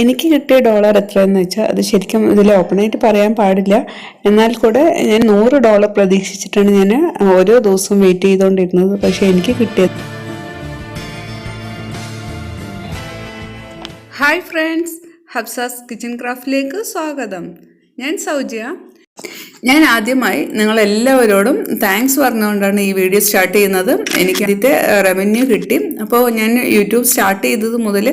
എനിക്ക് കിട്ടിയ ഡോളർ എത്രയെന്ന് വെച്ചാൽ അത് ശരിക്കും ഇതിൽ ഓപ്പണായിട്ട് പറയാൻ പാടില്ല. എന്നാൽ കൂടെ ഞാൻ $100 പ്രതീക്ഷിച്ചിട്ടാണ് ഞാൻ ഓരോ ദിവസവും വെയിറ്റ് ചെയ്തുകൊണ്ടിരുന്നത്. പക്ഷെ എനിക്ക് കിട്ടിയത്. ഹായ് ഫ്രണ്ട്സ്, ഹഫ്സാസ് കിച്ചൺ ക്രാഫ്റ്റിലേക്ക് സ്വാഗതം. ഞാൻ സൗജിയ. ഞാൻ ആദ്യമായി നിങ്ങളെല്ലാവരോടും താങ്ക്സ് പറഞ്ഞുകൊണ്ടാണ് ഈ വീഡിയോ സ്റ്റാർട്ട് ചെയ്യുന്നത്. എനിക്ക് ആദ്യത്തെ റവന്യൂ കിട്ടി. അപ്പോൾ ഞാൻ യൂട്യൂബ് സ്റ്റാർട്ട് ചെയ്തത് മുതൽ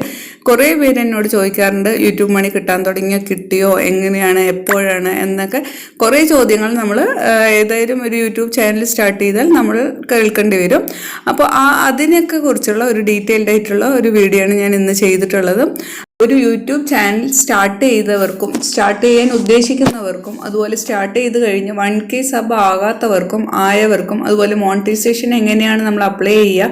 കുറേ പേര് എന്നോട് ചോദിക്കാറുണ്ട്, യൂട്യൂബ് മണി കിട്ടാൻ തുടങ്ങിയോ, കിട്ടിയോ, എങ്ങനെയാണ്, എപ്പോഴാണ് എന്നൊക്കെ കുറേ ചോദ്യങ്ങൾ നമ്മൾ ഏതായാലും ഒരു യൂട്യൂബ് ചാനൽ സ്റ്റാർട്ട് ചെയ്താൽ നമ്മൾ കേൾക്കേണ്ടി വരും. അപ്പോൾ അതിനൊക്കെ കുറിച്ചുള്ള ഒരു ഡീറ്റെയിൽഡ് ആയിട്ടുള്ള ഒരു വീഡിയോ ആണ് ഞാൻ ഇന്ന് ചെയ്തിട്ടുള്ളത്. ഒരു യൂട്യൂബ് ചാനൽ സ്റ്റാർട്ട് ചെയ്തവർക്കും സ്റ്റാർട്ട് ചെയ്യാൻ ഉദ്ദേശിക്കുന്നവർക്കും അതുപോലെ സ്റ്റാർട്ട് ചെയ്ത് കഴിഞ്ഞ് 1K സബ് ആകാത്തവർക്കും ആയവർക്കും അതുപോലെ മോണിറ്റൈസേഷൻ എങ്ങനെയാണ് നമ്മൾ അപ്ലൈ ചെയ്യുക,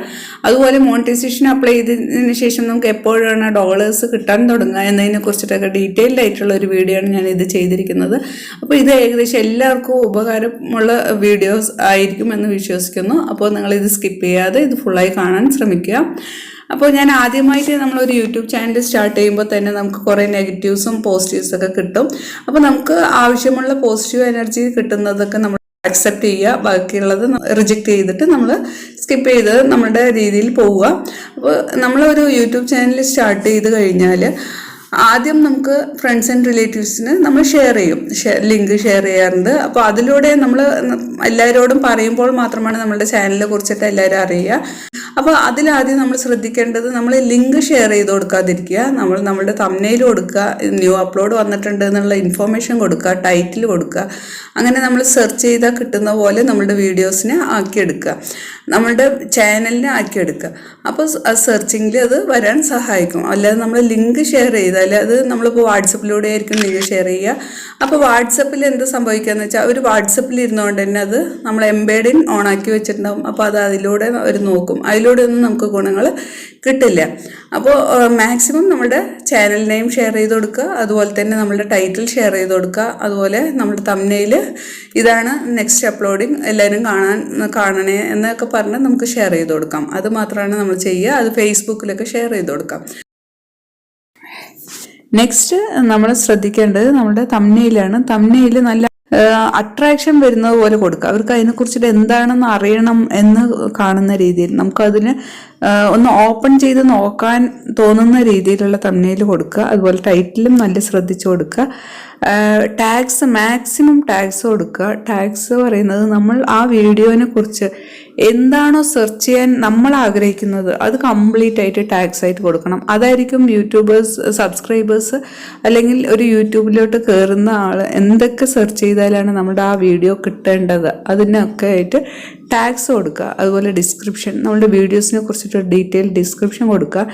അതുപോലെ മോണിറ്റൈസേഷൻ അപ്ലൈ ചെയ്തതിന് ശേഷം നമുക്ക് എപ്പോഴാണ് ഡോളേഴ്സ് കിട്ടാൻ തുടങ്ങുക എന്നതിനെ കുറിച്ചിട്ടൊക്കെ ഡീറ്റെയിൽഡ് ആയിട്ടുള്ള ഒരു വീഡിയോ ആണ് ഞാൻ ഇത് ചെയ്തിരിക്കുന്നത്. അപ്പോൾ ഇത് ഏകദേശം എല്ലാവർക്കും ഉപകാരമുള്ള വീഡിയോസ് ആയിരിക്കും എന്ന് വിശ്വസിക്കുന്നു. അപ്പോൾ നിങ്ങളിത് സ്കിപ്പ് ചെയ്യാതെ ഇത് ഫുള്ളായി കാണാൻ ശ്രമിക്കുക. അപ്പോൾ ഞാൻ ആദ്യമായിട്ട് നമ്മളൊരു യൂട്യൂബ് ചാനൽ സ്റ്റാർട്ട് ചെയ്യുമ്പോൾ തന്നെ നമുക്ക് കുറേ നെഗറ്റീവ്സും പോസിറ്റീവ്സും ഒക്കെ കിട്ടും. അപ്പോൾ നമുക്ക് ആവശ്യമുള്ള പോസിറ്റീവ് എനർജി കിട്ടുന്നതൊക്കെ നമ്മൾ അക്സെപ്റ്റ് ചെയ്യുക, ബാക്കിയുള്ളത് റിജക്റ്റ് ചെയ്തിട്ട് നമ്മൾ സ്കിപ്പ് ചെയ്ത് നമ്മുടെ രീതിയിൽ പോവുക. അപ്പോൾ നമ്മളൊരു യൂട്യൂബ് ചാനൽ സ്റ്റാർട്ട് ചെയ്ത് കഴിഞ്ഞാൽ ആദ്യം നമുക്ക് ഫ്രണ്ട്സ് ആൻഡ് റിലേറ്റീവ്സിന് നമ്മൾ ഷെയർ ചെയ്യും, ലിങ്ക് ഷെയർ ചെയ്യാറുണ്ട്. അപ്പോൾ അതിലൂടെ നമ്മൾ എല്ലാവരോടും പറയുമ്പോൾ മാത്രമാണ് നമ്മളുടെ ചാനലിനെ കുറിച്ചിട്ട് എല്ലാവരും അറിയുക. അപ്പോൾ അതിലാദ്യം നമ്മൾ ശ്രദ്ധിക്കേണ്ടത്, നമ്മൾ ലിങ്ക് ഷെയർ ചെയ്ത് കൊടുക്കാതിരിക്കുക. നമ്മളുടെ തംബ്നെയിൽ കൊടുക്കുക, ന്യൂ അപ്ലോഡ് വന്നിട്ടുണ്ട് എന്നുള്ള ഇൻഫോർമേഷൻ കൊടുക്കുക, ടൈറ്റിൽ കൊടുക്കുക. അങ്ങനെ നമ്മൾ സെർച്ച് ചെയ്താൽ കിട്ടുന്ന പോലെ നമ്മളുടെ വീഡിയോസിനെ ആക്കിയെടുക്കുക, നമ്മളുടെ ചാനലിനെ ആക്കിയെടുക്കുക. അപ്പോൾ ആ സെർച്ചിങ്ങിൽ അത് വരാൻ സഹായിക്കും. അല്ലാതെ നമ്മൾ ലിങ്ക് ഷെയർ ചെയ്താൽ അത് നമ്മളിപ്പോൾ വാട്സപ്പിലൂടെ ആയിരിക്കും ലിങ്ക് ഷെയർ ചെയ്യുക. അപ്പോൾ വാട്സപ്പിൽ എന്ത് സംഭവിക്കുകയെന്ന് വെച്ചാൽ അവർ വാട്സപ്പിൽ ഇരുന്നുകൊണ്ട് തന്നെ അത് നമ്മൾ എംബെഡിങ് ഓൺ ആക്കി വെച്ചിട്ടുണ്ടാകും. അപ്പോൾ അത് അതിലൂടെ അവർ നോക്കും, അതിലൂടെ ഒന്നും നമുക്ക് ഗുണങ്ങൾ കിട്ടില്ല. അപ്പോൾ മാക്സിമം നമ്മുടെ ചാനൽ നെയിം ഷെയർ ചെയ്ത് കൊടുക്കുക, അതുപോലെ തന്നെ നമ്മളുടെ ടൈറ്റിൽ ഷെയർ ചെയ്ത് കൊടുക്കുക, അതുപോലെ നമ്മുടെ തംബ്നെയിൽ ഇതാണ് നെക്സ്റ്റ് അപ്ലോഡിങ്, എല്ലാവരും കാണണേ എന്നൊക്കെ പറഞ്ഞ് നമുക്ക് ഷെയർ ചെയ്ത് കൊടുക്കാം. അത് മാത്രമാണ് നമ്മൾ ചെയ്യുക. അത് ഫേസ്ബുക്കിലൊക്കെ ഷെയർ ചെയ്ത് കൊടുക്കാം. നെക്സ്റ്റ് നമ്മൾ ശ്രദ്ധിക്കേണ്ടത് നമ്മുടെ തംബ്നെയിലാണ്. തംബ്നെയിൽ നല്ല അട്രാക്ഷൻ വരുന്നത് പോലെ കൊടുക്കുക. അവർക്ക് അതിനെക്കുറിച്ചിട്ട് എന്താണെന്ന് അറിയണം എന്ന് കാണുന്ന രീതിയിൽ നമുക്കതിന് ഒന്ന് ഓപ്പൺ ചെയ്ത് നോക്കാൻ തോന്നുന്ന രീതിയിലുള്ള തംബ്നെയിൽ കൊടുക്കുക. അതുപോലെ ടൈറ്റിലും നല്ല ശ്രദ്ധിച്ചു കൊടുക്കുക. ടാഗ്സ്, മാക്സിമം ടാഗ്സ് കൊടുക്കുക. ടാഗ്സ് പറയുന്നത് നമ്മൾ ആ വീഡിയോനെ കുറിച്ച് എന്താണോ സെർച്ച് ചെയ്യാൻ നമ്മൾ ആഗ്രഹിക്കുന്നത് അത് കംപ്ലീറ്റ് ആയിട്ട് ടാഗ്സ് ആയിട്ട് കൊടുക്കണം. അതായിരിക്കും യൂട്യൂബേഴ്സ്, സബ്സ്ക്രൈബേഴ്സ് അല്ലെങ്കിൽ ഒരു യൂട്യൂബിലോട്ട് കയറുന്ന ആൾ എന്തൊക്കെ സെർച്ച് ചെയ്താലാണ് നമ്മുടെ ആ വീഡിയോ കിട്ടേണ്ടത് അതിനൊക്കെ ആയിട്ട് ടാഗ്സ് കൊടുക്കുക. അതുപോലെ ഡിസ്ക്രിപ്ഷൻ, നമ്മുടെ വീഡിയോസിനെ കുറിച്ചിട്ട് ഡീറ്റെയിൽ ഡിസ്ക്രിപ്ഷൻ കൊടുക്കുക.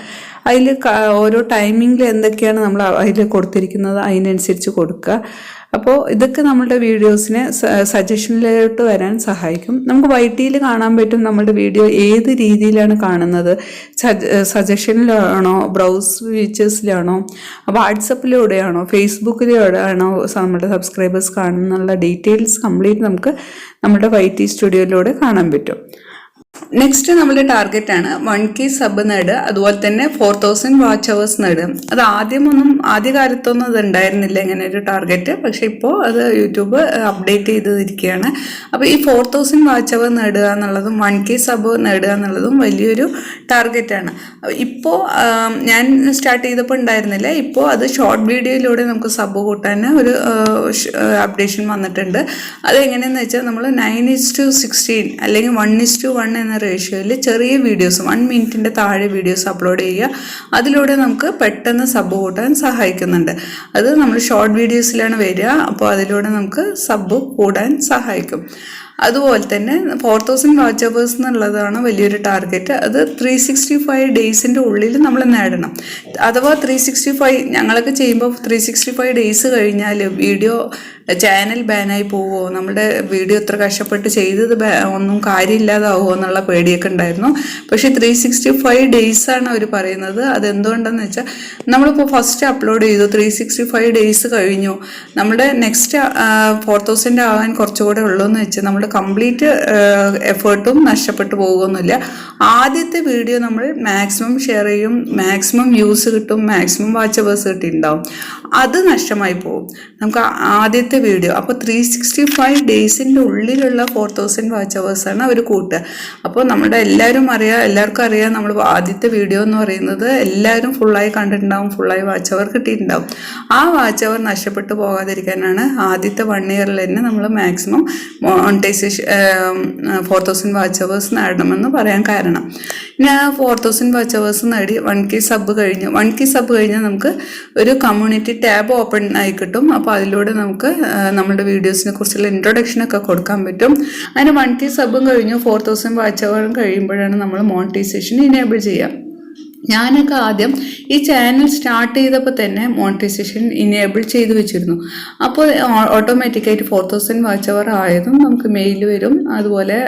അതിൽ ഓരോ ടൈമിങ്ങിൽ എന്തൊക്കെയാണ് നമ്മൾ അതിൽ കൊടുത്തിരിക്കുന്നത് അതിനനുസരിച്ച് കൊടുക്കുക. അപ്പോൾ ഇതൊക്കെ നമ്മുടെ വീഡിയോസിനെ സജഷനിലോട്ട് വരാൻ സഹായിക്കും. നമുക്ക് YTയിൽ കാണാൻ പറ്റും നമ്മുടെ വീഡിയോ ഏത് രീതിയിലാണ് കാണുന്നത്, സജഷനിലാണോ, ബ്രൗസ് ഫീച്ചേഴ്സിലാണോ, വാട്സപ്പിലൂടെയാണോ, ഫേസ്ബുക്കിലൂടെയാണോ നമ്മുടെ സബ്സ്ക്രൈബേഴ്സ് കാണുന്നുള്ള ഡീറ്റെയിൽസ് കംപ്ലീറ്റ് നമുക്ക് നമ്മുടെ YT സ്റ്റുഡിയോയിലൂടെ കാണാൻ പറ്റും. നെക്സ്റ്റ് നമ്മുടെ ടാർഗറ്റ് ആണ് 1K സബ് നേടുക, അതുപോലെ തന്നെ 4000 വാച്ച് അവേഴ്സ് നേടുക. അത് ആദ്യകാലത്തൊന്നും അത് ഉണ്ടായിരുന്നില്ല ഇങ്ങനെ ഒരു ടാർഗറ്റ്. പക്ഷെ ഇപ്പോൾ അത് യൂട്യൂബ് അപ്ഡേറ്റ് ചെയ്തിരിക്കുകയാണ്. അപ്പോൾ ഈ 4000 വാച്ച് അവർ നേടുക എന്നുള്ളതും 1K സബ് നേടുക എന്നുള്ളതും വലിയൊരു ടാർഗറ്റാണ്. ഇപ്പോൾ ഞാൻ സ്റ്റാർട്ട് ചെയ്തപ്പോൾ ഉണ്ടായിരുന്നില്ല. ഇപ്പോൾ അത് ഷോർട്ട് വീഡിയോയിലൂടെ നമുക്ക് സബ് കൂട്ടാൻ ഒരു അപ്ഡേഷൻ വന്നിട്ടുണ്ട്. അത് എങ്ങനെയാണെന്ന് വെച്ചാൽ നമ്മൾ 9:16 അല്ലെങ്കിൽ 1:1 എന്ന റേഷ്യോയിൽ ചെറിയ വീഡിയോസ് 1 മിനിറ്റിൻ്റെ താഴെ വീഡിയോസ് അപ്ലോഡ് ചെയ്യുക. അതിലൂടെ നമുക്ക് പെട്ടെന്ന് സബ് കൂട്ടാൻ സഹായിക്കുന്നുണ്ട്. അത് നമ്മൾ ഷോർട്ട് വീഡിയോസിലാണ് വരിക. അപ്പോൾ അതിലൂടെ നമുക്ക് സബ് കൂടാൻ സഹായിക്കും. അതുപോലെ തന്നെ 4000 വാച്ച് അവേഴ്സ് എന്നുള്ളതാണ് വലിയൊരു ടാർഗറ്റ്. അത് 365 ഡേയ്സിൻ്റെ ഉള്ളിൽ നമ്മൾ നേടണം. അഥവാ 365 ഞങ്ങളൊക്കെ ചെയ്യുമ്പോൾ 365 ഡേയ്സ് കഴിഞ്ഞാൽ വീഡിയോ ചാനൽ ബാനായി പോവുമോ, നമ്മുടെ വീഡിയോ എത്ര കഷ്ടപ്പെട്ട് ചെയ്തത് ഒന്നും കാര്യമില്ലാതാവുമോ എന്നുള്ള പേടിയൊക്കെ ഉണ്ടായിരുന്നു. പക്ഷേ 365 ഡേയ്സാണ് അവർ പറയുന്നത്. അതെന്തുകൊണ്ടെന്ന് വെച്ചാൽ നമ്മളിപ്പോൾ ഫസ്റ്റ് അപ്ലോഡ് ചെയ്തു, 365 ഡേയ്സ് കഴിഞ്ഞു, നമ്മുടെ നെക്സ്റ്റ് 4000 ആകാൻ കുറച്ചുകൂടെ ഉള്ളൂ എന്ന് വെച്ചാൽ നമ്മുടെ നമ്മുടെ കംപ്ലീറ്റ് എഫേർട്ടും നഷ്ടപ്പെട്ടു പോകുന്നില്ല. ആദ്യത്തെ വീഡിയോ നമ്മൾ മാക്സിമം ഷെയർ ചെയ്യും, മാക്സിമം വ്യൂസ് കിട്ടും, മാക്സിമം വാച്ച് അവേഴ്സ് കിട്ടിയിട്ടുണ്ടാവും. അത് നഷ്ടമായി പോകും നമുക്ക് ആദ്യത്തെ വീഡിയോ. അപ്പോൾ 365 ഡേയ്സിൻ്റെ ഉള്ളിലുള്ള 4000 വാച്ച് അവേഴ്സാണ് അവർ കൂട്ടുക. അപ്പോൾ നമ്മുടെ എല്ലാവർക്കും അറിയാം നമ്മൾ ആദ്യത്തെ വീഡിയോ എന്ന് പറയുന്നത് എല്ലാവരും ഫുള്ളായി കണ്ടിട്ടുണ്ടാവും, ഫുള്ളായി വാച്ച് അവർ കിട്ടിയിട്ടുണ്ടാവും. ആ വാച്ച് അവർ നഷ്ടപ്പെട്ടു പോകാതിരിക്കാനാണ് ആദ്യത്തെ 1 ഇയറിൽ തന്നെ നമ്മൾ മാക്സിമം മോണിറ്റൈസേഷൻ 4000 വാച്ച് അവേഴ്സ് നേടണമെന്ന് പറയാൻ കാരണം. ഞാൻ 4000 വാച്ച് അവേഴ്സ് നേടി 1K സബ് കഴിഞ്ഞു. 1K സബ് കഴിഞ്ഞാൽ നമുക്ക് ഒരു കമ്മ്യൂണിറ്റി ടാബ് ഓപ്പൺ ആയി കിട്ടും. അപ്പോൾ അതിലൂടെ നമുക്ക് നമ്മുടെ വീഡിയോസിനെ കുറിച്ചുള്ള ഇൻട്രൊഡക്ഷനൊക്കെ കൊടുക്കാൻ പറ്റും. അതിന് 1K സബും കഴിഞ്ഞു 4000 വാച്ച് അവറും കഴിയുമ്പോഴാണ് നമ്മൾ മോണിറ്റൈസേഷൻ ഇനേബിൾ ചെയ്യുക. ഞാനൊക്കെ ആദ്യം ഈ ചാനൽ സ്റ്റാർട്ട് ചെയ്തപ്പോൾ തന്നെ മോണിറ്റൈസേഷൻ ഇനേബിൾ ചെയ്ത് വെച്ചിരുന്നു. അപ്പോൾ ഓട്ടോമാറ്റിക്കായിട്ട് 4000 വാച്ച് അവർ ആയതും നമുക്ക് മെയിൽ വരും. അതുപോലെ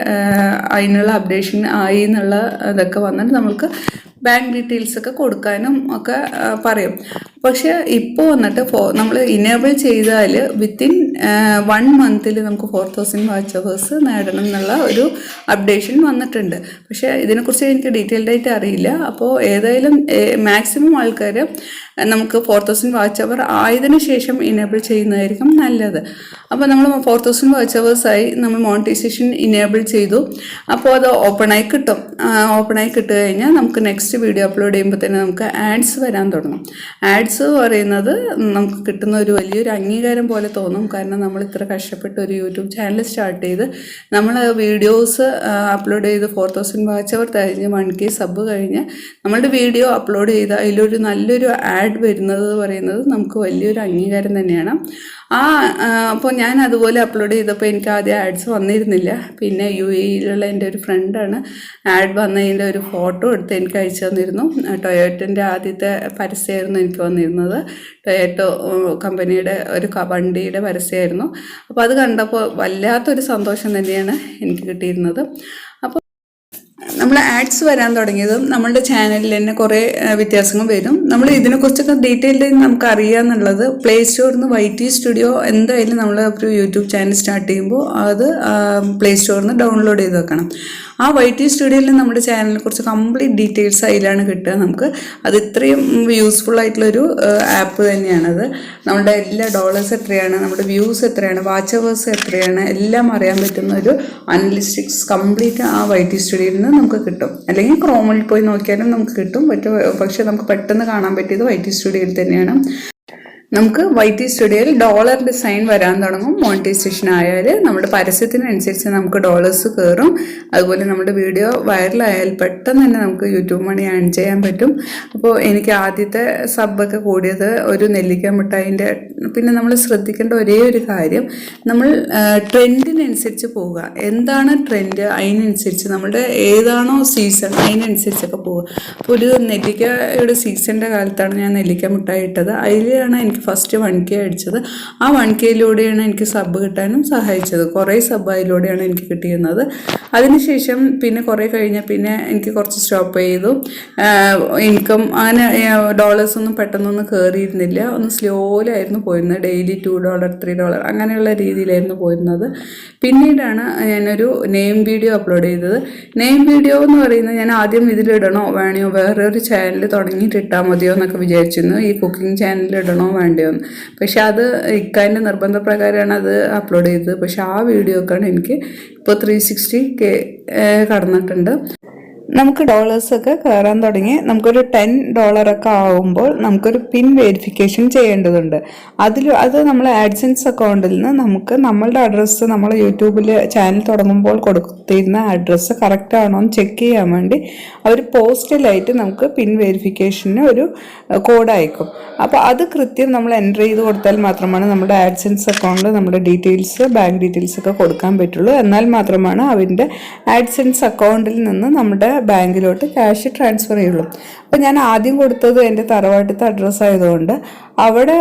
അതിനുള്ള അപ്ഡേഷൻ ആയി എന്നുള്ള ഇതൊക്കെ വന്നിട്ട് നമുക്ക് ബാങ്ക് ഡീറ്റെയിൽസ് ഒക്കെ കൊടുക്കാനും ഒക്കെ പറയും. പക്ഷെ ഇപ്പോൾ വന്നിട്ട് നമ്മൾ ഇനേബിൾ ചെയ്താൽ വിത്തിൻ 1 മന്തിൽ നമുക്ക് 4000 വാച്ച് അവേഴ്സ് നേടണം എന്നുള്ള ഒരു അപ്ഡേഷൻ വന്നിട്ടുണ്ട്. പക്ഷേ ഇതിനെക്കുറിച്ച് എനിക്ക് ഡീറ്റെയിൽഡ് ആയിട്ട് അറിയില്ല. അപ്പോൾ ഏതായാലും മാക്സിമം ആൾക്കാർ നമുക്ക് 4000 വാച്ച് അവർ ആയതിനു ശേഷം ഇനേബിൾ ചെയ്യുന്നതായിരിക്കും നല്ലത്. അപ്പോൾ നമ്മൾ 4000 വാച്ച് അവേഴ്സായി നമ്മൾ മോണിറ്റൈസേഷൻ ഇനേബിൾ ചെയ്തു. അപ്പോൾ അത് ഓപ്പണായി കിട്ടും. ഓപ്പണായി കിട്ടുക കഴിഞ്ഞാൽ നമുക്ക് നെക്സ്റ്റ് വീഡിയോ അപ്ലോഡ് ചെയ്യുമ്പോൾ തന്നെ നമുക്ക് ആഡ്സ് വരാൻ തുടങ്ങും. ആഡ്സ് പറയുന്നത് നമുക്ക് കിട്ടുന്ന ഒരു വലിയൊരു അംഗീകാരം പോലെ തോന്നും. കാരണം നമ്മൾ ഇത്ര കഷ്ടപ്പെട്ട് ഒരു യൂട്യൂബ് ചാനൽ സ്റ്റാർട്ട് ചെയ്ത് നമ്മൾ വീഡിയോസ് അപ്ലോഡ് ചെയ്ത് 4000 വാച്ച് അവർ കഴിഞ്ഞ് 1K സബ് കഴിഞ്ഞ് നമ്മളുടെ വീഡിയോ അപ്ലോഡ് ചെയ്ത് അതിലൊരു നല്ലൊരു ആഡ് വരുന്നത് പറയുന്നത് നമുക്ക് വലിയൊരു അംഗീകാരം തന്നെയാണ്. അപ്പോൾ ഞാൻ അതുപോലെ അപ്ലോഡ് ചെയ്തപ്പോൾ എനിക്ക് ആദ്യം ആഡ്സ് വന്നിരുന്നില്ല. പിന്നെ UAEയിലുള്ള എൻ്റെ ഒരു ഫ്രണ്ടാണ് ആഡ് വന്നതിൻ്റെ ഒരു ഫോട്ടോ എടുത്ത് എനിക്ക് അയച്ചു തന്നിരുന്നു. ടൊയോട്ടൻ്റെ ആദ്യത്തെ പരസ്യമായിരുന്നു എനിക്ക് വന്നിരുന്നത്. ടൊയോട്ടോ കമ്പനിയുടെ ഒരു വണ്ടിയുടെ പരസ്യമായിരുന്നു. അപ്പോൾ അത് കണ്ടപ്പോൾ വല്ലാത്തൊരു സന്തോഷം തന്നെയാണ് എനിക്ക് കിട്ടിയിരുന്നത്. അപ്പോൾ നമ്മൾ ആഡ്സ് വരാൻ തുടങ്ങിയതും നമ്മളുടെ ചാനലിൽ തന്നെ കുറേ വ്യത്യാസങ്ങൾ വരും. നമ്മൾ ഇതിനെക്കുറിച്ചൊക്കെ ഡീറ്റെയിൽഡ് നമുക്ക് അറിയാമെന്നുള്ളത് പ്ലേ സ്റ്റോറിൽ നിന്ന് YT സ്റ്റുഡിയോ എന്തായാലും നമ്മൾ ഒരു യൂട്യൂബ് ചാനൽ സ്റ്റാർട്ട് ചെയ്യുമ്പോൾ അത് പ്ലേ സ്റ്റോറിൽ നിന്ന് ഡൗൺലോഡ് ചെയ്ത് വെക്കണം. ആ YT സ്റ്റുഡിയോയിൽ നമ്മുടെ ചാനലിനെ കുറിച്ച് കംപ്ലീറ്റ് ഡീറ്റെയിൽസ് അതിലാണ് കിട്ടുക നമുക്ക്. അത് ഇത്രയും യൂസ്ഫുൾ ആയിട്ടുള്ളൊരു ആപ്പ് തന്നെയാണത്. നമ്മുടെ എല്ലാ ഡോളേഴ്സ് എത്രയാണ്, നമ്മുടെ വ്യൂസ് എത്രയാണ്, വാച്ച് അവേഴ്സ് എത്രയാണ് എല്ലാം അറിയാൻ പറ്റുന്ന ഒരു അനലിസ്റ്റിക്സ് കംപ്ലീറ്റ് ആ YT സ്റ്റുഡിയോയിൽ നിന്ന് നമുക്ക് കിട്ടും. അല്ലെങ്കിൽ ക്രോമിൽ പോയി നോക്കിയാലും നമുക്ക് കിട്ടും. പക്ഷേ നമുക്ക് പെട്ടെന്ന് കാണാൻ പറ്റിയത് YT സ്റ്റുഡിയോയിൽ തന്നെയാണ്. നമുക്ക് YT സ്റ്റുഡിയോയിൽ ഡോളർ ഡിസൈൻ വരാൻ തുടങ്ങും. മോണിറ്റൈസേഷൻ ആയാൽ നമ്മുടെ പരസ്യത്തിനനുസരിച്ച് നമുക്ക് ഡോളേഴ്സ് കയറും. അതുപോലെ നമ്മുടെ വീഡിയോ വൈറലായാൽ പെട്ടെന്ന് തന്നെ നമുക്ക് യൂട്യൂബ് മണി ഏൺ ചെയ്യാൻ പറ്റും. അപ്പോൾ എനിക്ക് ആദ്യത്തെ സബ്ബൊക്കെ കൂടിയത് ഒരു നെല്ലിക്ക മിഠായിൻ്റെ. പിന്നെ നമ്മൾ ശ്രദ്ധിക്കേണ്ട ഒരേ ഒരു കാര്യം, നമ്മൾ ട്രെൻഡിനനുസരിച്ച് പോവുക. എന്താണ് ട്രെൻഡ് അതിനനുസരിച്ച് നമ്മുടെ ഏതാണോ സീസൺ അതിനനുസരിച്ചൊക്കെ പോവുക. അപ്പോൾ ഒരു നെല്ലിക്കയുടെ സീസണിൻ്റെ കാലത്താണ് ഞാൻ നെല്ലിക്ക മിഠായി ഇട്ടത്. അതിലാണ് എനിക്ക് ഫസ്റ്റ് 1K അടിച്ചത്. ആ 1Kയിലൂടെയാണ് എനിക്ക് സബ് കിട്ടാനും സഹായിച്ചത്. കുറേ സബ് അതിലൂടെയാണ് എനിക്ക് കിട്ടിയിരുന്നത്. അതിനുശേഷം പിന്നെ കുറേ കഴിഞ്ഞാൽ പിന്നെ എനിക്ക് കുറച്ച് സ്റ്റോപ്പ് ചെയ്തു. ഇൻകം അങ്ങനെ ഡോളേഴ്സ് ഒന്നും പെട്ടെന്നൊന്നും കയറിയിരുന്നില്ല. ഒന്ന് സ്ലോയിലായിരുന്നു പോയിരുന്നത്. ഡെയിലി $2 $3 അങ്ങനെയുള്ള രീതിയിലായിരുന്നു പോയിരുന്നത്. പിന്നീടാണ് ഞാനൊരു നെയിം വീഡിയോ അപ്ലോഡ് ചെയ്തത്. നെയിം വീഡിയോ എന്ന് പറയുന്നത് ഞാൻ ആദ്യം ഇതിലിടണോ വേണോ വേറൊരു ചാനൽ തുടങ്ങിയിട്ട് ഇട്ടാൽ മതിയോ എന്നൊക്കെ വിചാരിച്ചിരുന്നു. ഈ കുക്കിംഗ് ചാനലിൽ ഇടണോ വേണ്ടയോന്ന്. പക്ഷെ അത് ഇക്കാൻ്റെ നിർബന്ധപ്രകാരമാണ് അത് അപ്ലോഡ് ചെയ്തത്. പക്ഷെ ആ വീഡിയോ ഒക്കെയാണ് എനിക്ക് ഇപ്പോൾ 360K കടന്നിട്ടുണ്ട്. നമുക്ക് ഡോളേഴ്സൊക്കെ കയറാൻ തുടങ്ങി. നമുക്കൊരു $10 ആകുമ്പോൾ നമുക്കൊരു പിൻ വെരിഫിക്കേഷൻ ചെയ്യേണ്ടതുണ്ട്. അത് നമ്മൾ ആഡ്സെൻസ് അക്കൗണ്ടിൽ നിന്ന് നമുക്ക് നമ്മളുടെ അഡ്രസ്സ് നമ്മൾ യൂട്യൂബിൽ ചാനൽ തുടങ്ങുമ്പോൾ കൊടുത്തിരുന്ന അഡ്രസ്സ് കറക്റ്റ് ആണോ എന്ന് ചെക്ക് ചെയ്യാൻ വേണ്ടി അവർ പോസ്റ്റലായിട്ട് നമുക്ക് പിൻ വെരിഫിക്കേഷന് ഒരു കോഡ് അയക്കും. അപ്പോൾ അത് കൃത്യം നമ്മൾ എൻ്റർ ചെയ്ത് കൊടുത്താൽ മാത്രമാണ് നമ്മുടെ ആഡ്സെൻസ് അക്കൗണ്ടിൽ നമ്മുടെ ഡീറ്റെയിൽസ് ബാങ്ക് ഡീറ്റെയിൽസ് ഒക്കെ കൊടുക്കാൻ പറ്റുള്ളൂ. എന്നാൽ മാത്രമാണ് അവൻ്റെ ആഡ്സെൻസ് അക്കൗണ്ടിൽ നിന്ന് നമ്മുടെ ബാങ്കിലോട്ട് ക്യാഷ് ട്രാൻസ്ഫർ ചെയ്യുള്ളൂ. അപ്പോൾ ഞാൻ ആദ്യം കൊടുത്തത് എൻ്റെ തറവാട്ടത്തെ അഡ്രസ്സ് ആയതുകൊണ്ട് അവിടെ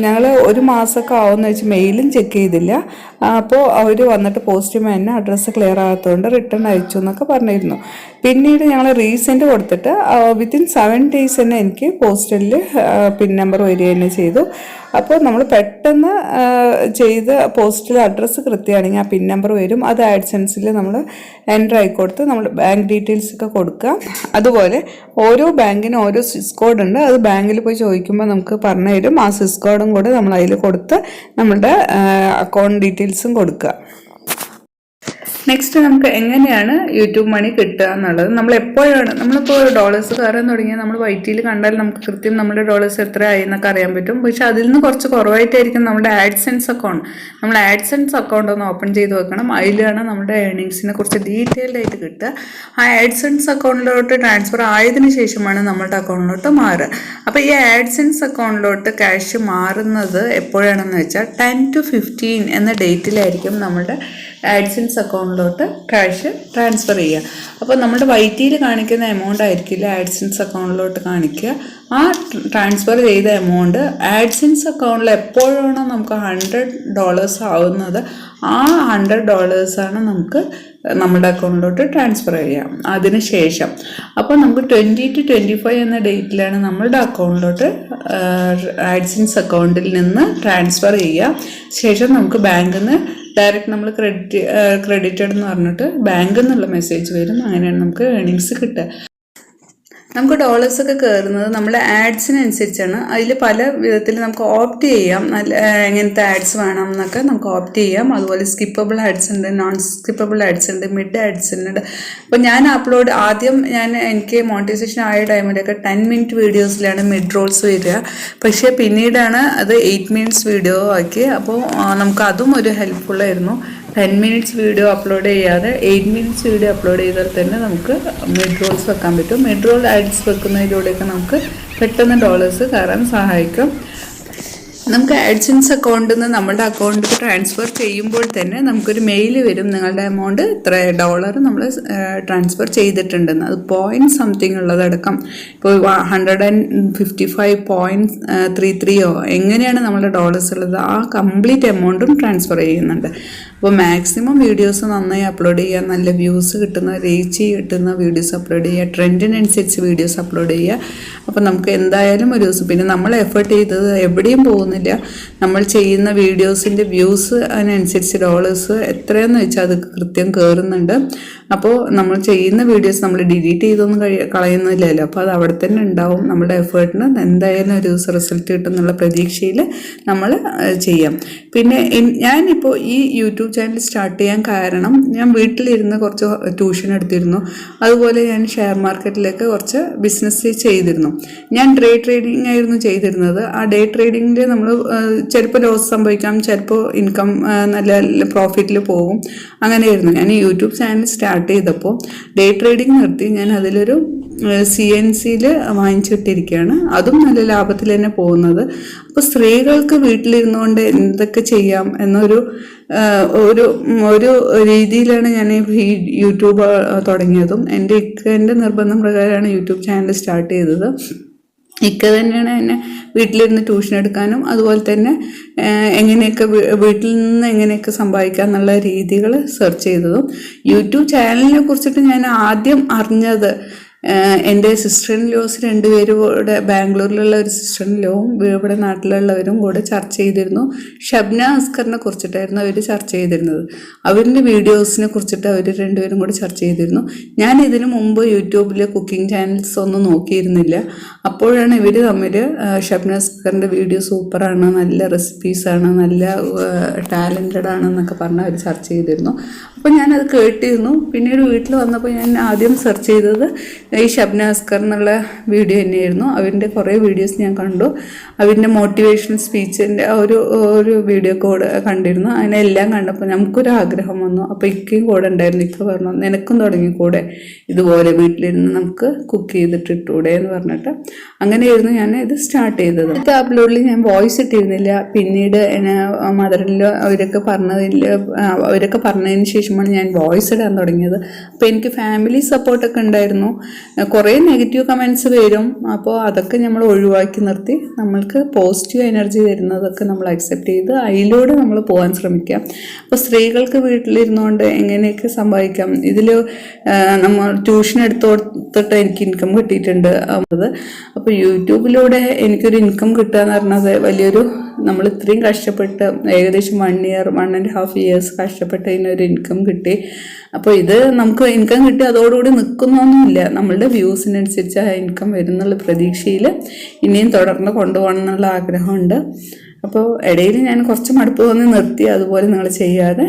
ഞങ്ങൾ ഒരു മാസമൊക്കെ ആവുമെന്ന് വെച്ച് മെയിലും ചെക്ക് ചെയ്തില്ല. അപ്പോൾ അവർ വന്നിട്ട് പോസ്റ്റ്മാനിന് അഡ്രസ്സ് ക്ലിയർ ആകാത്തതുകൊണ്ട് റിട്ടേൺ അയച്ചു എന്നൊക്കെ പറഞ്ഞിരുന്നു. പിന്നീട് ഞങ്ങൾ റീസെൻറ്റ് കൊടുത്തിട്ട് വിത്തിൻ 7 days തന്നെ എനിക്ക് പോസ്റ്റലിൽ പിൻ നമ്പർ വരിക തന്നെ ചെയ്തു. അപ്പോൾ നമ്മൾ പെട്ടെന്ന് ചെയ്ത് പോസ്റ്റൽ അഡ്രസ്സ് കൃത്യമാണെങ്കിൽ ആ പിൻ നമ്പർ വരും. അത് ആഡ്സെൻസിൽ നമ്മൾ എൻ്റർ ആയിക്കൊടുത്ത് നമ്മൾ ബാങ്ക് ഡീറ്റെയിൽസ് ഒക്കെ കൊടുക്കുക. അതുപോലെ ഓരോ ബാങ്കിനും ഓരോ സ്വിസ് കോഡ് ഉണ്ട്. അത് ബാങ്കിൽ പോയി ചോദിക്കുമ്പോൾ നമുക്ക് പറഞ്ഞു തരും. ആ സ്വിസ് കോഡും കൂടെ നമ്മൾ അതിൽ കൊടുത്ത് നമ്മുടെ അക്കൗണ്ട് ഡീറ്റെയിൽസും കൊടുക്കുക. നെക്സ്റ്റ് നമുക്ക് എങ്ങനെയാണ് യൂട്യൂബ് മണി കിട്ടുക എന്നുള്ളത്. നമ്മൾ എപ്പോഴാണ് നമ്മളിപ്പോൾ ഡോളേഴ്സ് കയറാൻ തുടങ്ങിയാൽ നമ്മൾ വൈറ്റിയിൽ കണ്ടാൽ നമുക്ക് കൃത്യം നമ്മുടെ ഡോളേഴ്സ് എത്ര ആയി എന്നൊക്കെ അറിയാൻ പറ്റും. പക്ഷെ അതിൽ നിന്ന് കുറച്ച് കുറവായിട്ടായിരിക്കും നമ്മുടെ ആഡ്സെൻസ് അക്കൗണ്ട്. നമ്മൾ ആഡ്സെൻസ് അക്കൗണ്ട് ഒന്ന് ഓപ്പൺ ചെയ്ത് വെക്കണം. അതിലാണ് നമ്മുടെ ഏർണിങ്സിനെ കുറിച്ച് ഡീറ്റെയിൽഡ് ആയിട്ട് കിട്ടുക. ആ ആഡ്സെൻസ് അക്കൗണ്ടിലോട്ട് ട്രാൻസ്ഫർ ആയതിനു ശേഷമാണ് നമ്മുടെ അക്കൗണ്ടിലോട്ട് മാറുക. അപ്പോൾ ഈ ആഡ്സെൻസ് അക്കൗണ്ടിലോട്ട് ക്യാഷ് മാറുന്നത് എപ്പോഴാണെന്ന് വെച്ചാൽ 10 to 15 എന്ന ഡേറ്റിലായിരിക്കും നമ്മുടെ ആഡ്സെൻസ് അക്കൗണ്ടിലോട്ട് ക്യാഷ് ട്രാൻസ്ഫർ ചെയ്യുക. അപ്പോൾ നമ്മുടെ വൈറ്റിയിൽ കാണിക്കുന്ന എമൗണ്ട് ആയിരിക്കില്ല ആഡ്സെൻസ് അക്കൗണ്ടിലോട്ട് കാണിക്കുക. ആ ട്രാൻസ്ഫർ ചെയ്ത എമൗണ്ട് ആഡ്സെൻസ് അക്കൗണ്ടിൽ എപ്പോഴാണോ നമുക്ക് $100 ആവുന്നത് ആ $100 നമുക്ക് നമ്മുടെ അക്കൗണ്ടിലോട്ട് ട്രാൻസ്ഫർ ചെയ്യാം അതിന് ശേഷം. അപ്പോൾ നമുക്ക് 20 to 25 എന്ന ഡേറ്റിലാണ് നമ്മളുടെ അക്കൗണ്ടിലോട്ട് ആഡ്സെൻസ് അക്കൗണ്ടിൽ നിന്ന് ട്രാൻസ്ഫർ ചെയ്യുക. ശേഷം നമുക്ക് ബാങ്കിൽ നിന്ന് ഡയറക്റ്റ് നമ്മൾ ക്രെഡിറ്റഡ് എന്ന് പറഞ്ഞിട്ട് ബാങ്കിൽ നിന്നുള്ള മെസ്സേജ് വരും. അങ്ങനെയാണ് നമുക്ക് ഏർണിങ്സ് കിട്ടുക. നമുക്ക് ഡോളേഴ്സൊക്കെ കയറുന്നത് നമ്മുടെ ആഡ്സിനനുസരിച്ചാണ്. അതിൽ പല വിധത്തിൽ നമുക്ക് ഓപ്റ്റ് ചെയ്യാം. നല്ല എങ്ങനത്തെ ആഡ്സ് വേണം എന്നൊക്കെ നമുക്ക് ഓപ്റ്റ് ചെയ്യാം. അതുപോലെ സ്കിപ്പബിൾ ആഡ്സ് ഉണ്ട്, നോൺ സ്കിപ്പബിൾ ആഡ്സ് ഉണ്ട്, മിഡ് ആഡ്സ് ഉണ്ട്. അപ്പോൾ ഞാൻ എനിക്ക് മോണിറ്റൈസേഷൻ ആയ ടൈമിലൊക്കെ 10 minute വീഡിയോസിലാണ് മിഡ് റോൾസ് വരിക. പക്ഷേ പിന്നീടാണ് അത് 8 minutes വീഡിയോ ആക്കി. അപ്പോൾ നമുക്ക് അതും ഒരു ഹെൽപ്ഫുള്ളായിരുന്നു. 10 minutes വീഡിയോ അപ്ലോഡ് ചെയ്യാതെ 8 minutes വീഡിയോ അപ്ലോഡ് ചെയ്താൽ തന്നെ നമുക്ക് മിഡ് റോൾസ് വെക്കാൻ പറ്റും. മിഡ് റോൾ ആഡ്സ് വെക്കുന്നതിലൂടെയൊക്കെ നമുക്ക് പെട്ടെന്ന് ഡോളേഴ്സ് കയറാൻ സഹായിക്കും. നമുക്ക് ആഡ്സെൻസ് അക്കൗണ്ടിൽ നിന്ന് നമ്മുടെ അക്കൗണ്ടിൽ ട്രാൻസ്ഫർ ചെയ്യുമ്പോൾ തന്നെ നമുക്കൊരു മെയിൽ വരും. നിങ്ങളുടെ എമൗണ്ട് ഇത്ര $100 നമ്മൾ ട്രാൻസ്ഫർ ചെയ്തിട്ടുണ്ടെന്ന്. അത് പോയിന്റ് സംതിങ് ഉള്ളതടക്കം ഇപ്പോൾ 155.33 എങ്ങനെയാണ് നമ്മുടെ ഡോളേഴ്സ് ഉള്ളത് ആ കംപ്ലീറ്റ് എമൗണ്ടും ട്രാൻസ്ഫർ ചെയ്യുന്നുണ്ട്. അപ്പോൾ മാക്സിമം വീഡിയോസ് നന്നായി അപ്ലോഡ് ചെയ്യുക, നല്ല വ്യൂസ് കിട്ടുന്ന റീച്ച് കിട്ടുന്ന വീഡിയോസ് അപ്ലോഡ് ചെയ്യുക, ട്രെൻഡിനനുസരിച്ച് വീഡിയോസ് അപ്ലോഡ് ചെയ്യുക. അപ്പോൾ നമുക്ക് എന്തായാലും ഒരു ദിവസം പിന്നെ നമ്മൾ എഫേർട്ട് ചെയ്തത് എവിടെയും പോകുന്നില്ല. നമ്മൾ ചെയ്യുന്ന വീഡിയോസിൻ്റെ വ്യൂസ് അതിനനുസരിച്ച് ഡോളേഴ്സ് എത്രയെന്ന് വെച്ചാൽ അത് കൃത്യം കയറുന്നുണ്ട്. അപ്പോൾ നമ്മൾ ചെയ്യുന്ന വീഡിയോസ് നമ്മൾ ഡിലീറ്റ് ചെയ്തൊന്നും കളയുന്നില്ലല്ലോ. അപ്പോൾ അത് അവിടെ തന്നെ ഉണ്ടാവും. നമ്മുടെ എഫേർട്ടിന് എന്തായാലും ഒരു ദിവസം റിസൾട്ട് കിട്ടും എന്നുള്ള പ്രതീക്ഷയിൽ നമ്മൾ ചെയ്യാം. പിന്നെ ഞാനിപ്പോൾ ഈ യൂട്യൂബ് ചാനൽ സ്റ്റാർട്ട് ചെയ്യാൻ കാരണം ഞാൻ വീട്ടിലിരുന്ന് കുറച്ച് ട്യൂഷൻ എടുത്തിരുന്നു. അതുപോലെ ഞാൻ ഷെയർ മാർക്കറ്റിലേക്ക് കുറച്ച് ബിസിനസ് ചെയ്തിരുന്നു. ഞാൻ ഡേ ട്രേഡിംഗ് ആയിരുന്നു ചെയ്തിരുന്നത്. ആ ഡേ ട്രേഡിങ്ങിൽ നമ്മൾ ചിലപ്പോൾ ലോസ് സംഭവിക്കാം, ചിലപ്പോൾ ഇൻകം നല്ല പ്രോഫിറ്റിൽ പോകും. അങ്ങനെയായിരുന്നു. ഞാൻ യൂട്യൂബ് ചാനൽ സ്റ്റാർട്ട് ചെയ്തപ്പോൾ ഡേ ട്രേഡിംഗ് നിർത്തി ഞാൻ അതിലൊരു CNCയിൽ വാങ്ങിച്ചിട്ടിരിക്കുകയാണ്. അതും നല്ല ലാഭത്തിൽ തന്നെ പോകുന്നത്. അപ്പോൾ സ്ത്രീകൾക്ക് വീട്ടിലിരുന്നുകൊണ്ട് എന്തൊക്കെ ചെയ്യാം എന്നൊരു ഒരു രീതിയിലാണ് ഞാൻ ഈ യൂട്യൂബ് തുടങ്ങിയതും. എൻ്റെ നിർബന്ധം പ്രകാരമാണ് യൂട്യൂബ് ചാനൽ സ്റ്റാർട്ട് ചെയ്തത്. തന്നെയാണ് എന്നെ വീട്ടിലിരുന്ന് ട്യൂഷൻ എടുക്കാനും അതുപോലെ തന്നെ വീട്ടിൽ നിന്ന് എങ്ങനെയൊക്കെ സമ്പാദിക്കാം എന്നുള്ള രീതികൾ സെർച്ച് ചെയ്തതും. യൂട്യൂബ് ചാനലിനെ കുറിച്ചിട്ട് ഞാൻ ആദ്യം അറിഞ്ഞത് എൻ്റെ സിസ്റ്റർ ഇൻ ലോസ് 2 പേരും കൂടെ, ബാംഗ്ലൂരിലുള്ള ഒരു സിസ്റ്റർ ഇൻ ലോവും ഇവിടെ നാട്ടിലുള്ളവരും കൂടെ ചർച്ച ചെയ്തിരുന്നു. ഷബ്ന ഹസ്കറിനെ കുറിച്ചിട്ടായിരുന്നു അവർ ചർച്ച ചെയ്തിരുന്നത്. അവരുടെ വീഡിയോസിനെ കുറിച്ചിട്ട് അവർ 2 പേരും കൂടെ ചർച്ച ചെയ്തിരുന്നു. ഞാൻ ഇതിനു മുമ്പ് യൂട്യൂബിൽ കുക്കിംഗ് ചാനൽസ് ഒന്നും നോക്കിയിരുന്നില്ല. അപ്പോഴാണ് ഇവർ തമ്മിൽ ഷബ്ന ഹസ്കറിൻ്റെ വീഡിയോ സൂപ്പറാണ്, നല്ല റെസിപ്പീസാണ്, നല്ല ടാലൻറ്റഡ് ആണെന്നൊക്കെ പറഞ്ഞ് അവർ ചർച്ച ചെയ്തിരുന്നു. അപ്പോൾ ഞാനത് കേട്ടിരുന്നു. പിന്നീട് വീട്ടിൽ വന്നപ്പോൾ ഞാൻ ആദ്യം സെർച്ച് ചെയ്തത് ഈ ഷബ്ന ഹസ്കർ എന്നുള്ള വീഡിയോ തന്നെയായിരുന്നു. അവരുടെ കുറേ വീഡിയോസ് ഞാൻ കണ്ടു. അവരുടെ മോട്ടിവേഷണൽ സ്പീച്ചിൻ്റെ ഒരു വീഡിയോ കൂടെ കണ്ടിരുന്നു. അതിനെല്ലാം കണ്ടപ്പോൾ നമുക്കൊരു ആഗ്രഹം വന്നു. അപ്പോൾ ഇക്കയും കൂടെ ഉണ്ടായിരുന്നു. ഇക്ക പറഞ്ഞു നിനക്കും തുടങ്ങിക്കൂടെ ഇതുപോലെ വീട്ടിലിരുന്ന് നമുക്ക് കുക്ക് ചെയ്തിട്ടിട്ടൂടെ എന്ന് പറഞ്ഞിട്ട്. അങ്ങനെയായിരുന്നു ഞാൻ ഇത് സ്റ്റാർട്ട് ചെയ്തത്. ഇത് അപ്ലോഡിൽ ഞാൻ വോയിസ് ഇട്ടിരുന്നില്ല. പിന്നീട് മദറിലോ അവരൊക്കെ പറഞ്ഞതിന് ശേഷം ശേഷമാണ് ഞാൻ വോയിസ് ഇടാൻ തുടങ്ങിയത്. അപ്പോൾ എനിക്ക് ഫാമിലി സപ്പോർട്ടൊക്കെ ഉണ്ടായിരുന്നു. കുറേ നെഗറ്റീവ് കമൻറ്റ്സ് വരും. അപ്പോൾ അതൊക്കെ നമ്മൾ ഒഴിവാക്കി നിർത്തി നമ്മൾക്ക് പോസിറ്റീവ് എനർജി വരുന്നതൊക്കെ നമ്മൾ അക്സെപ്റ്റ് ചെയ്ത് അതിലൂടെ നമ്മൾ പോകാൻ ശ്രമിക്കാം. അപ്പോൾ സ്ത്രീകൾക്ക് വീട്ടിലിരുന്നുകൊണ്ട് എങ്ങനെയൊക്കെ സമ്പാദിക്കാം, ഇതിൽ നമ്മൾ ട്യൂഷൻ എടുത്ത് കൊടുത്തിട്ട് എനിക്ക് ഇൻകം കിട്ടിയിട്ടുണ്ട്. അപ്പോൾ യൂട്യൂബിലൂടെ എനിക്കൊരു ഇൻകം കിട്ടുക എന്ന് പറഞ്ഞത് വലിയൊരു, നമ്മൾ ഇത്രയും കഷ്ടപ്പെട്ട് ഏകദേശം 1.5 years കഷ്ടപ്പെട്ട് ഇതിനൊരു ഇൻകം കിട്ടി. അപ്പോൾ ഇത് നമുക്ക് ഇൻകം കിട്ടി അതോടുകൂടി നിൽക്കുന്നൊന്നുമില്ല. നമ്മളുടെ വ്യൂസിനനുസരിച്ച് ആ ഇൻകം വരുന്നുള്ള പ്രതീക്ഷയിൽ ഇനിയും തുടർന്ന് കൊണ്ടുപോകണം എന്നുള്ള ആഗ്രഹമുണ്ട്. അപ്പോൾ ഇടയിൽ ഞാൻ കുറച്ച് മടുപ്പ് തോന്നി നിർത്തി. അതുപോലെ നിങ്ങൾ ചെയ്യാതെ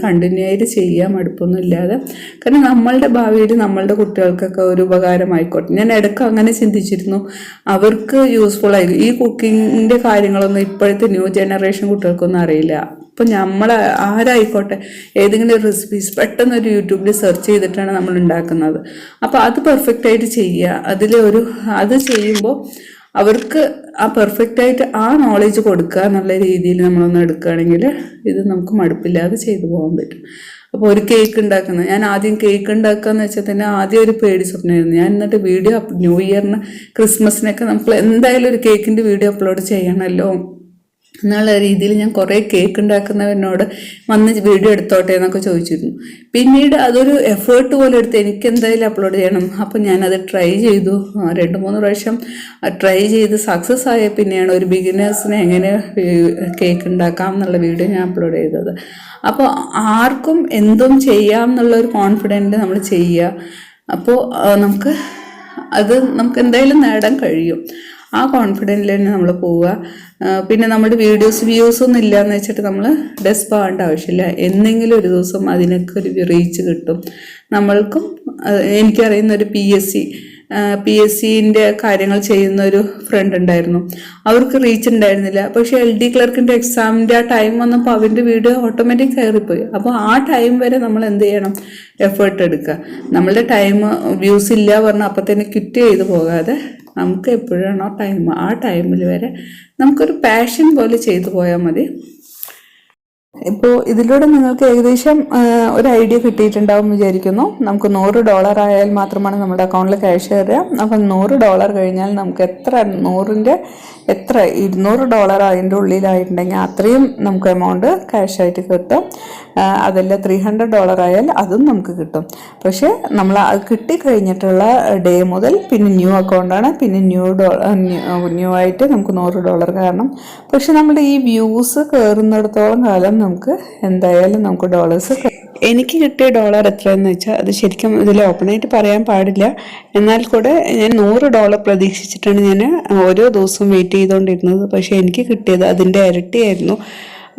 കണ്ടിന്യൂ ആയിട്ട് ചെയ്യുക, മടുപ്പൊന്നും ഇല്ലാതെ. കാരണം നമ്മളുടെ ഭാവിയിൽ നമ്മളുടെ കുട്ടികൾക്കൊക്കെ ഒരു ഉപകാരമായിക്കോട്ടെ. ഞാൻ ഇടയ്ക്ക് അങ്ങനെ ചിന്തിച്ചിരുന്നു, അവർക്ക് യൂസ്ഫുൾ ആയിരിക്കും. ഈ കുക്കിങ്ങിൻ്റെ കാര്യങ്ങളൊന്നും ഇപ്പോഴത്തെ ന്യൂ ജനറേഷൻ കുട്ടികൾക്കൊന്നും അറിയില്ല. അപ്പോൾ നമ്മൾ ആരായിക്കോട്ടെ ഏതെങ്കിലും ഒരു റെസിപ്പീസ് പെട്ടെന്നൊരു യൂട്യൂബിൽ സെർച്ച് ചെയ്തിട്ടാണ് നമ്മൾ ഉണ്ടാക്കുന്നത്. അപ്പോൾ അത് പെർഫെക്റ്റായിട്ട് ചെയ്യുക. അത് ചെയ്യുമ്പോൾ അവർക്ക് ആ പെർഫെക്റ്റായിട്ട് ആ നോളേജ് കൊടുക്കുക എന്നുള്ള രീതിയിൽ നമ്മളൊന്ന് എടുക്കുകയാണെങ്കിൽ ഇത് നമുക്ക് മടുപ്പില്ലാതെ ചെയ്തു പോകാൻ പറ്റും. അപ്പോൾ ഒരു കേക്ക് ഉണ്ടാക്കുന്നത്, ഞാൻ ആദ്യം കേക്ക് ഉണ്ടാക്കുക എന്ന് വെച്ചാൽ തന്നെ ആദ്യം ഒരു പേടി സ്വപ്നമായിരുന്നു. ഞാൻ എന്നിട്ട് വീഡിയോ ന്യൂ ഇയറിന് ക്രിസ്മസിനൊക്കെ നമ്മൾ എന്തായാലും ഒരു കേക്കിൻ്റെ വീഡിയോ അപ്ലോഡ് ചെയ്യണമല്ലോ എന്നുള്ള രീതിയിൽ ഞാൻ കുറേ കേക്ക് ഉണ്ടാക്കുന്നവരോട് വന്ന് വീഡിയോ എടുത്തോട്ടെ എന്നൊക്കെ ചോദിച്ചിരുന്നു. പിന്നീട് അതൊരു എഫേർട്ട് പോലെ എടുത്ത് എനിക്ക് എന്തായാലും അപ്ലോഡ് ചെയ്യണം. അപ്പം ഞാനത് ട്രൈ ചെയ്തു. 2-3 പ്രാവശ്യം ട്രൈ ചെയ്ത് സക്സസ് ആയ പിന്നെയാണ് ഒരു ബിഗിനേഴ്സിനെ എങ്ങനെ കേക്ക് ഉണ്ടാക്കാം എന്നുള്ള വീഡിയോ ഞാൻ അപ്ലോഡ് ചെയ്തത്. അപ്പോൾ ആർക്കും എന്തും ചെയ്യാം എന്നുള്ളൊരു കോൺഫിഡൻറ്റ് നമ്മൾ ചെയ്യുക. അപ്പോൾ നമുക്ക് എന്തായാലും നേടാൻ കഴിയും. ആ കോൺഫിഡൻറ്റിൽ തന്നെ നമ്മൾ പോവുക. പിന്നെ നമ്മുടെ വ്യൂസൊന്നും ഇല്ല എന്ന് വെച്ചിട്ട് നമ്മൾ ഡെസ്പ് ആവേണ്ട ആവശ്യമില്ല. എന്തെങ്കിലും ഒരു ദിവസം അതിനൊക്കെ ഒരു റീച്ച് കിട്ടും. നമ്മൾക്കും എനിക്കറിയുന്നൊരു PSCൻ്റെ കാര്യങ്ങൾ ചെയ്യുന്ന ഒരു ഫ്രണ്ട് ഉണ്ടായിരുന്നു. അവർക്ക് റീച്ച് ഉണ്ടായിരുന്നില്ല. പക്ഷേ LD ക്ലർക്കിൻ്റെ എക്സാമിൻ്റെ ആ ടൈം വന്നപ്പോൾ അവൻ്റെ വീഡിയോ ഓട്ടോമാറ്റിക് കയറിപ്പോയി. അപ്പോൾ ആ ടൈം വരെ നമ്മൾ എന്ത് ചെയ്യണം, എഫേർട്ട് എടുക്കുക. നമ്മളുടെ വ്യൂസ് ഇല്ല പറഞ്ഞാൽ അപ്പം തന്നെ ക്വിറ്റ് ചെയ്ത് പോകാതെ നമുക്ക് എപ്പോഴാണോ ആ ടൈമിൽ വരെ നമുക്കൊരു പാഷൻ പോലെ ചെയ്തു പോയാൽ മതി. ഇപ്പോൾ ഇതിലൂടെ നിങ്ങൾക്ക് ഏകദേശം ഒരു ഐഡിയ കിട്ടിയിട്ടുണ്ടാവും വിചാരിക്കുന്നു. നമുക്ക് $100 ആയാൽ മാത്രമാണ് നമ്മുടെ അക്കൗണ്ടിൽ ക്യാഷ് കയറുക. അപ്പം $100 കഴിഞ്ഞാൽ നമുക്ക് എത്ര $200 അതിൻ്റെ ഉള്ളിലായിട്ടുണ്ടെങ്കിൽ അത്രയും നമുക്ക് എമൗണ്ട് ക്യാഷായിട്ട് കിട്ടും. അതല്ല $300 ആയാൽ അതും നമുക്ക് കിട്ടും. പക്ഷേ നമ്മൾ അത് കിട്ടിക്കഴിഞ്ഞിട്ടുള്ള ഡേ മുതൽ പിന്നെ ന്യൂ അക്കൗണ്ടാണ്, പിന്നെ ന്യൂ ആയിട്ട് നമുക്ക് $100 കാരണം. പക്ഷെ നമ്മുടെ ഈ വ്യൂസ് കയറുന്നിടത്തോളം കാലം നമുക്ക് എന്തായാലും നമുക്ക് ഡോളേഴ്സ്. എനിക്ക് കിട്ടിയ $100 എത്രയെന്ന് വെച്ചാൽ അത് ശരിക്കും ഇതിൽ ഓപ്പണായിട്ട് പറയാൻ പാടില്ല. എന്നാൽ കൂടെ ഞാൻ $100 പ്രതീക്ഷിച്ചിട്ടാണ് ഞാൻ ഓരോ ദിവസവും വെയിറ്റ് ചെയ്തുകൊണ്ടിരുന്നത്. പക്ഷേ എനിക്ക് കിട്ടിയത് അതിൻ്റെ ഇരട്ടിയായിരുന്നു.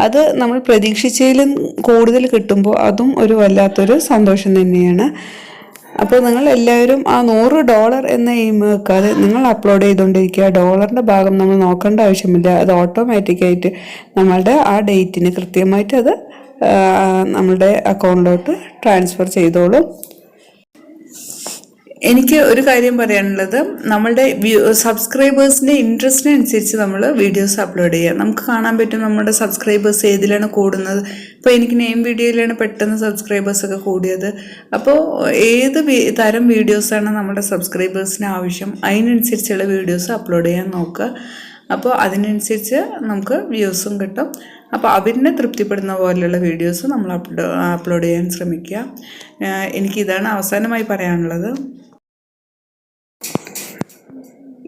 അത് നമ്മൾ പ്രതീക്ഷിച്ചതിലും കൂടുതൽ കിട്ടുമ്പോൾ അതും ഒരു വല്ലാത്തൊരു സന്തോഷം തന്നെയാണ്. അപ്പോൾ നിങ്ങൾ എല്ലാവരും ആ $100 എന്ന എയിം വെക്കാതെ നിങ്ങൾ അപ്ലോഡ് ചെയ്തുകൊണ്ടിരിക്കുക. ഡോളറിൻ്റെ ഭാഗം നമ്മൾ നോക്കേണ്ട ആവശ്യമില്ല. അത് ഓട്ടോമാറ്റിക്കായിട്ട് നമ്മളുടെ ആ ഡേറ്റിന് കൃത്യമായിട്ട് അത് നമ്മളുടെ അക്കൗണ്ടിലോട്ട് ട്രാൻസ്ഫർ ചെയ്തോളും. എനിക്ക് ഒരു കാര്യം പറയാനുള്ളത്, നമ്മളുടെ സബ്സ്ക്രൈബേഴ്സിൻ്റെ ഇൻട്രസ്റ്റിനനുസരിച്ച് നമ്മൾ വീഡിയോസ് അപ്ലോഡ് ചെയ്യുക. നമുക്ക് കാണാൻ പറ്റും നമ്മുടെ സബ്സ്ക്രൈബേഴ്സ് ഏതിലാണ് കൂടുന്നത്. ഇപ്പോൾ എനിക്ക് നെയിം വീഡിയോയിലാണ് പെട്ടെന്ന് സബ്സ്ക്രൈബേഴ്സൊക്കെ കൂടിയത്. അപ്പോൾ ഏത് തരം വീഡിയോസാണ് നമ്മുടെ സബ്സ്ക്രൈബേഴ്സിന് ആവശ്യം അതിനനുസരിച്ചുള്ള വീഡിയോസ് അപ്ലോഡ് ചെയ്യാൻ നോക്കുക. അപ്പോൾ അതിനനുസരിച്ച് നമുക്ക് വ്യൂസും കിട്ടും. അപ്പോൾ അവരിനെ തൃപ്തിപ്പെടുന്ന പോലെയുള്ള വീഡിയോസ് നമ്മൾ അപ്ലോഡ് ചെയ്യാൻ ശ്രമിക്കുക. എനിക്കിതാണ് അവസാനമായി പറയാനുള്ളത്.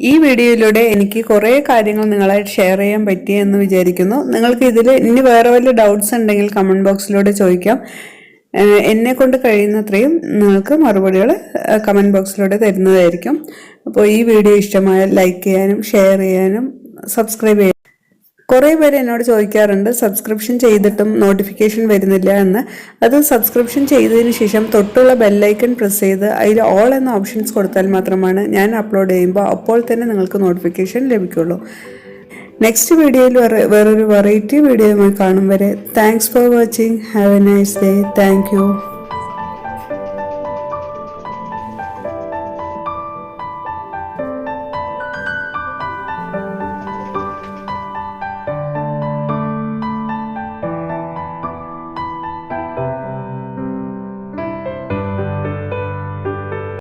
ഈ വീഡിയോയിലൂടെ എനിക്ക് കുറേ കാര്യങ്ങൾ നിങ്ങളായിട്ട് ഷെയർ ചെയ്യാൻ പറ്റിയെന്ന് വിചാരിക്കുന്നു. നിങ്ങൾക്ക് ഇതിൽ ഇനി വേറെ വല്ല ഡൗട്ട്സ് ഉണ്ടെങ്കിൽ കമൻറ്റ് ബോക്സിലൂടെ ചോദിക്കാം. എന്നെ കൊണ്ട് കഴിയുന്നത്രയും നിങ്ങൾക്ക് മറുപടികൾ കമൻറ്റ് ബോക്സിലൂടെ തരുന്നതായിരിക്കും. അപ്പോൾ ഈ വീഡിയോ ഇഷ്ടമായാൽ ലൈക്ക് ചെയ്യാനും ഷെയർ ചെയ്യാനും സബ്സ്ക്രൈബ് ചെയ്യാനും. കുറേ പേര് എന്നോട് ചോദിക്കാറുണ്ട് സബ്സ്ക്രിപ്ഷൻ ചെയ്തിട്ടും നോട്ടിഫിക്കേഷൻ വരുന്നില്ല എന്ന്. അത് സബ്സ്ക്രിപ്ഷൻ ചെയ്തതിന് ശേഷം തൊട്ടുള്ള ബെല്ലൈക്കൺ പ്രസ് ചെയ്ത് അതിൽ ഓൾ എന്ന ഓപ്ഷൻസ് കൊടുത്താൽ മാത്രമാണ് ഞാൻ അപ്ലോഡ് ചെയ്യുമ്പോൾ അപ്പോൾ തന്നെ നിങ്ങൾക്ക് നോട്ടിഫിക്കേഷൻ ലഭിക്കുള്ളൂ. നെക്സ്റ്റ് വീഡിയോയിൽ വേറൊരു വെറൈറ്റി വീഡിയോയുമായി കാണും വരെ thanks for watching. Have A nice day. Thank you.